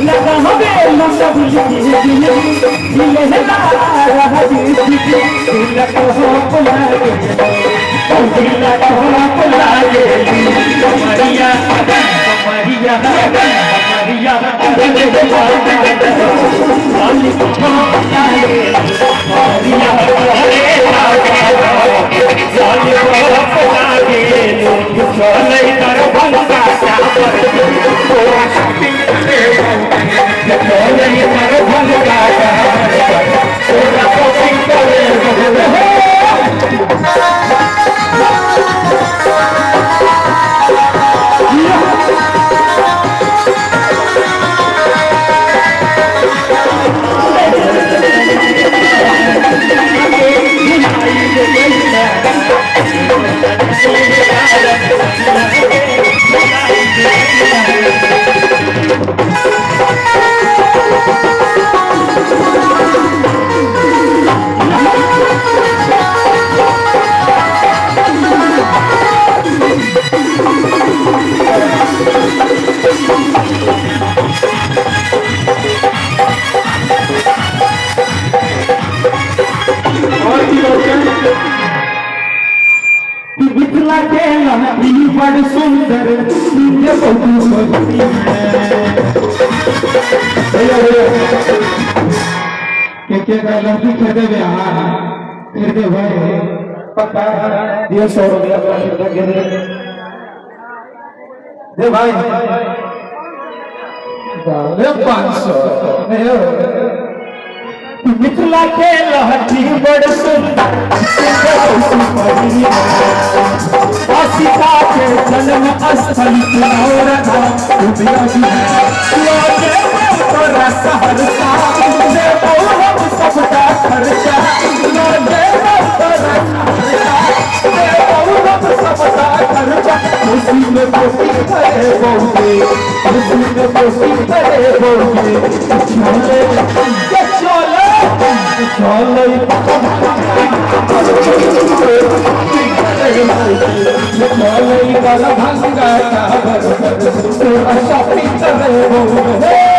लगा हवे सब दिल लहरा रहा दिल को बुला के दिल को बुला के कमरिया कमरिया कमरिया वाली को बुला के कमरिया चले कर भंगा मिथिला के लहरी बड़ सुंदर ये बहुत बड़ी है के लहरी खरीदे बिहार खरीदे भाई पक्का दिए 100 रुपया दे भाई ले 500 मिथिला के लहठी बड़ सुंदर सीता के जन्म स्थल सहरसा सबका खर्चा सबका खर्चा खुशी में खुशी करे बहुते खुशी में खुशी करे बहुते चले भंगा